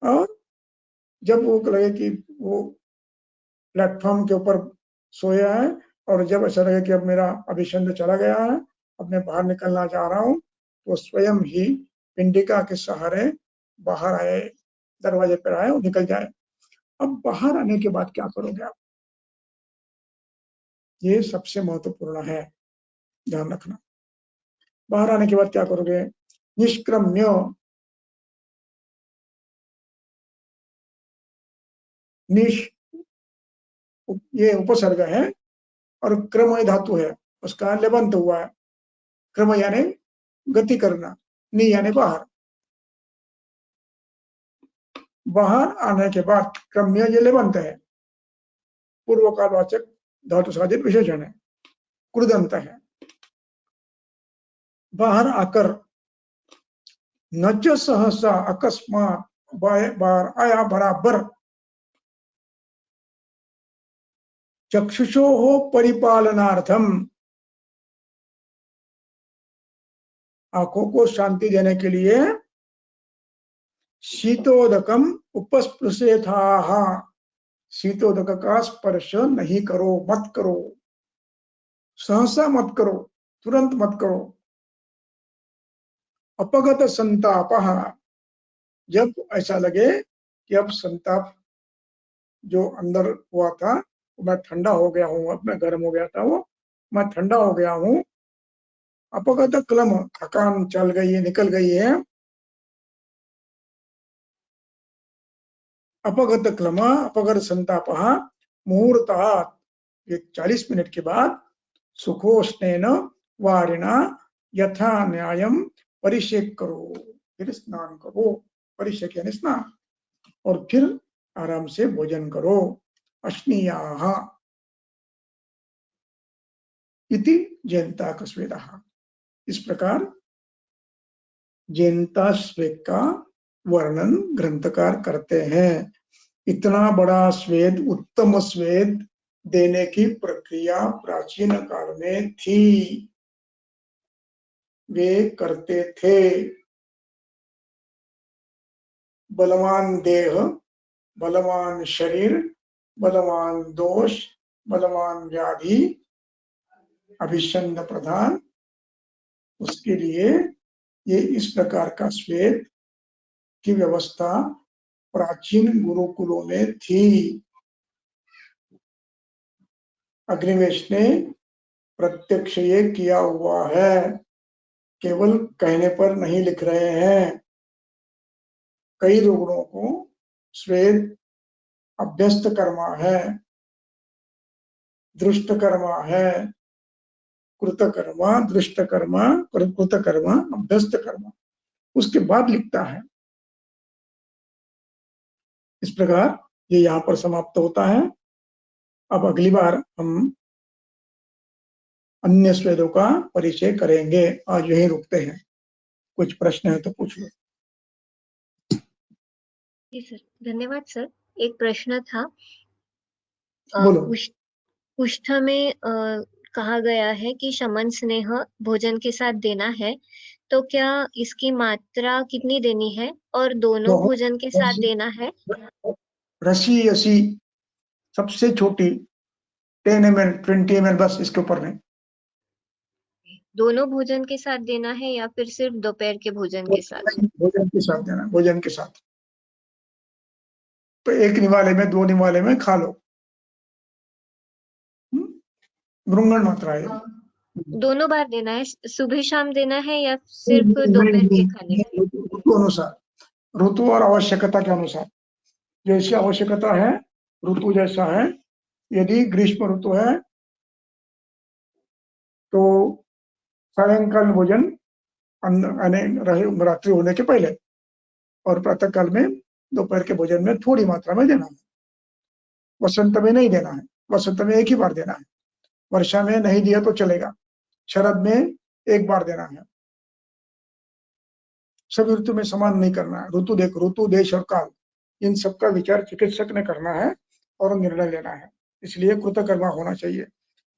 S3: और जब वो लगे कि वो प्लेटफॉर्म के ऊपर सोया है और जब ऐसा लगे कि अब मेरा अभिषंद चला गया है, अब मैं बाहर निकलना चाह रहा हूँ, तो स्वयं ही पिंडिका के सहारे बाहर आए, दरवाजे पर आए और निकल जाए। अब बाहर आने के बाद क्या करोगे आप? ये सबसे महत्वपूर्ण है, ध्यान रखना। बाहर आने के बाद क्या करोगे? निष्क्रम्य, निश ये उपसर्ग है और क्रम धातु है, उसका लेबंत हुआ है। क्रम यानी गति करना, नी यानी बाहर। बाहर आने के बाद क्रम्य ये लेबंत है, पूर्व कालवाचक धातु साधित विशेषण है, कृदंत है। बाहर आकर नच सहसा अकस्मात, बार आया बराबर, चक्षुषो परिपालनार्थम, आंखों को शांति देने के लिए, शीतोदकम उपस्पृशेथाः, शीतोदक का स्पर्श नहीं करो, मत करो, सहसा मत करो, तुरंत मत करो। अपगत संतापः, जब ऐसा लगे कि अब संताप जो अंदर हुआ था मैं ठंडा हो गया हूँ, अब मैं गर्म हो गया था, वो मैं ठंडा हो गया हूँ। अपगत क्लम, थकान चल गई है, निकल गई है। अपगत क्लम अपगत संतापः मुहूर्तात्, 40 मिनट के बाद, सुखोष्णेन वारिणा यथा न्यायम परिषेक करो, फिर स्नान करो। परिषेक यानी स्नान, और फिर आराम से भोजन करो। अश्नीयाः इति जयंताक स्वेदः, इस प्रकार जयंताश्वेद का वर्णन ग्रंथकार करते हैं। इतना बड़ा स्वेद, उत्तम स्वेद देने की प्रक्रिया प्राचीन काल में थी, वे करते थे। बलवान देह, बलवान शरीर, बलवान दोष, बलवान व्याधि, अभिषन्न प्रधान, उसके लिए ये इस प्रकार का श्वेत की व्यवस्था प्राचीन गुरुकुलों में थी। अग्निवेश ने प्रत्यक्ष ये किया हुआ है, केवल कहने पर नहीं लिख रहे हैं। कई रुग्णों को श्वेत अभ्यस्त कर्मा है, दृष्ट कर्मा है, कृतकर्मा, दृष्ट कर्मा, कृतकर्मा, अभ्यस्त कर्मा, उसके बाद लिखता है। इस प्रकार ये यहाँ पर समाप्त होता है। अब अगली बार हम अन्य स्वेदों का परिचय करेंगे। आज यहीं रुकते हैं। कुछ प्रश्न है तो पूछ लो।
S2: जी सर, धन्यवाद सर। एक प्रश्न था।
S3: बोलो।
S2: पुष्ठ में कहा गया है कि शमन स्नेह भोजन के साथ देना है, तो क्या इसकी मात्रा कितनी देनी है और दोनों भोजन के साथ देना है?
S3: रसी असी सबसे छोटी 10 ml 20 ml, बस इसके ऊपर नहीं।
S2: दोनों भोजन के साथ देना है या फिर सिर्फ दोपहर के भोजन के साथ?
S3: भोजन के साथ देना, भोजन के साथ। तो एक निवाले में, 2 निवाले में खा लो। भ्रूंगण मात्रा है।
S2: दोनों बार देना है, सुबह शाम देना है या सिर्फ दोपहर के खाने?
S3: ऋतु अनुसार, ऋतु और आवश्यकता के अनुसार। जैसी आवश्यकता है, ऋतु जैसा है। यदि ग्रीष्म ऋतु है तो सायंकाल भोजन रात्रि होने के पहले, और प्रातः काल में दोपहर के भोजन में थोड़ी मात्रा में देना है। वसंत में नहीं देना है, वसंत में एक ही बार देना है। वर्षा में नहीं दिया तो चलेगा, शरद में एक बार देना है। सभी ऋतु में समान नहीं करना है। ऋतु ऋतु, देश और काल, इन सबका विचार चिकित्सक ने करना है और निर्णय लेना है। इसलिए कृतकर्मा होना चाहिए,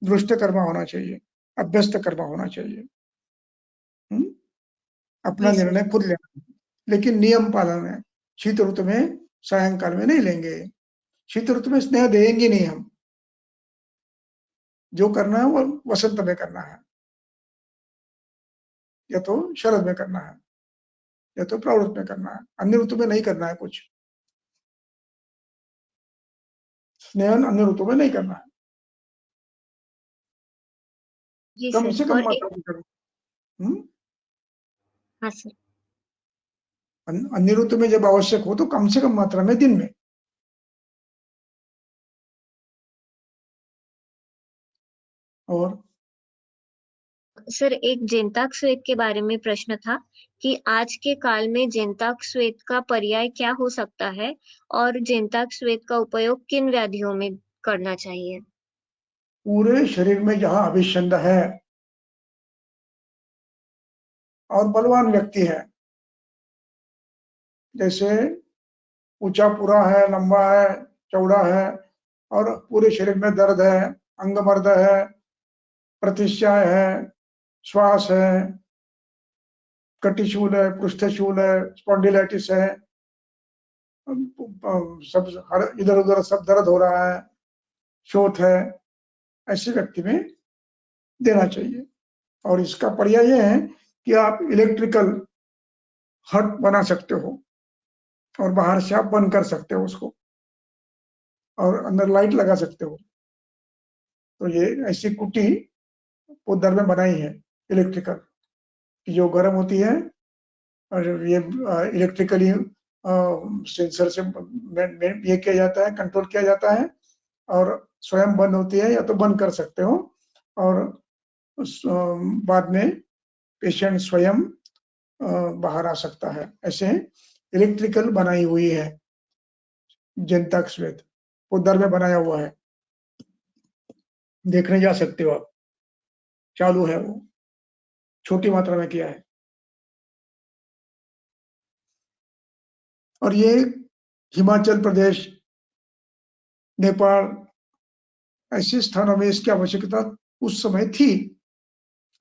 S3: दृष्ट कर्मा होना चाहिए, अभ्यस्त कर्मा होना चाहिए। अपना निर्णय खुद लेना है, लेकिन नियम पालन है। शीत ऋतु में सायंकाल में नहीं लेंगे, शीत ऋतु में स्नेह देंगे नहीं हम। जो करना है वो वसंत में करना है, या तो शरद में करना है, या तो प्रवृत्त में करना है। अन्य ऋतु में नहीं करना है कुछ। स्नेह अन्य ऋतु में नहीं करना है। कम से कम मात्रा में करना।
S2: हाँ सर।
S3: अन्य ऋतु में जब आवश्यक हो तो कम से कम मात्रा में दिन में। और
S2: सर, एक जेंताक श्वेत के बारे में प्रश्न था कि आज के काल में जेंताक श्वेत का पर्याय क्या हो सकता है और जेंताक श्वेत का उपयोग किन व्याधियों में करना चाहिए?
S3: पूरे शरीर में जहां अभिषंद है और बलवान व्यक्ति है, जैसे ऊंचा पूरा है, लंबा है, चौड़ा है, और पूरे शरीर में दर्द है, अंगमर्द है, प्रतिश्चाय है, श्वास है, कटिशूल है, पृष्ठशूल है, स्पॉन्डिलाइटिस है, सब इधर उधर सब दर्द हो रहा है, शोथ है, ऐसे व्यक्ति में देना चाहिए। और इसका पर्याय यह है कि आप इलेक्ट्रिकल हट बना सकते हो और बाहर से आप बंद कर सकते हो उसको, और अंदर लाइट लगा सकते हो। तो ये ऐसी कुटी उधर में बनाई है इलेक्ट्रिकल, जो गर्म होती है, और ये इलेक्ट्रिकली सेंसर से ये किया जाता है, कंट्रोल किया जाता है, और स्वयं बंद होती है, या तो बंद कर सकते हो, और बाद में पेशेंट स्वयं बाहर आ सकता है। ऐसे इलेक्ट्रिकल बनाई हुई है जेंताक श्वेत, उधर में बनाया हुआ है, देखने जा सकते हो आप, चालू है वो, छोटी मात्रा में किया है। और ये हिमाचल प्रदेश, नेपाल, ऐसे स्थानों में इसकी आवश्यकता उस समय थी।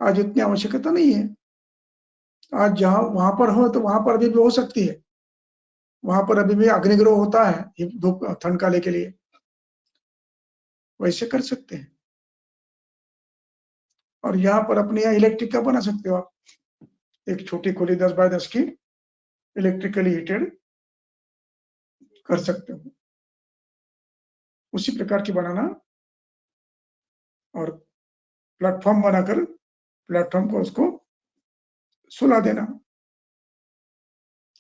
S3: आज इतनी आवश्यकता नहीं है। आज जहां वहां पर हो तो वहां पर भी हो सकती है, वहां पर अभी भी अग्निग्रह होता है ये धूप ठंड काले के लिए, वैसे कर सकते हैं। और यहाँ पर अपने यहाँ इलेक्ट्रिक का बना सकते हो आप, एक छोटी खोली 10 बाय 10 की इलेक्ट्रिकली हीटेड कर सकते हो, उसी प्रकार की बनाना और प्लेटफॉर्म बनाकर प्लेटफॉर्म को उसको सुला देना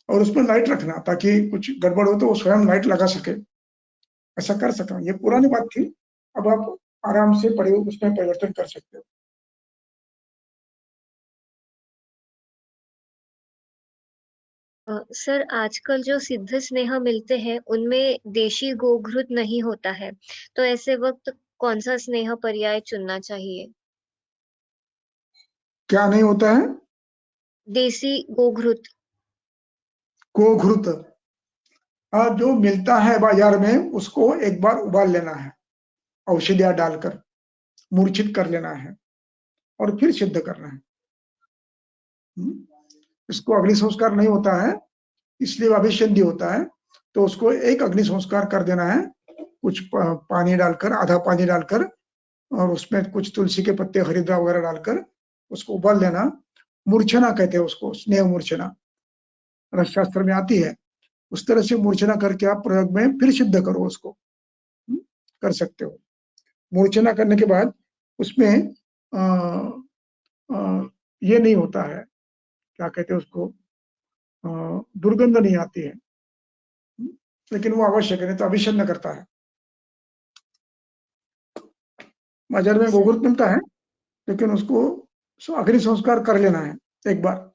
S3: और उसमें लाइट रखना ताकि कुछ गड़बड़ हो तो वो स्वयं लाइट लगा सके, ऐसा कर सका। ये पुरानी बात थी, अब आप आराम से प्रयोग उसमें परिवर्तन कर सकते हो।
S2: सर आजकल जो सिद्ध स्नेह मिलते हैं उनमें देशी गोघृत नहीं होता है, तो ऐसे वक्त कौन सा स्नेह पर्याय चुनना चाहिए?
S3: क्या नहीं होता है?
S2: देसी गोघृत।
S3: गोघृत जो मिलता है बाजार में उसको एक बार उबाल लेना है, औषधियां डालकर मूर्छित कर लेना है और फिर सिद्ध करना है। इसको अग्नि संस्कार नहीं होता है, इसलिए अभिषेधि होता है, तो उसको एक अग्नि संस्कार कर देना है, कुछ पानी डालकर, आधा पानी डालकर और उसमें कुछ तुलसी के पत्ते हरिद्रा वगैरह डालकर उसको उबाल लेना। मूर्छना कहते हैं उसको, स्नेह मूर्छना रसशास्त्र में आती है। उस तरह से मूर्छना करके आप प्रयोग में फिर सिद्ध करो, उसको कर सकते हो। मूर्छना करने के बाद उसमें ये नहीं होता है, क्या कहते हैं उसको, दुर्गंध नहीं आती है, लेकिन वो आवश्यक है, नहीं तो अभिषेक करता है। बाजार में गोघृत मिलता है, लेकिन उसको अग्नि संस्कार कर लेना है एक बार।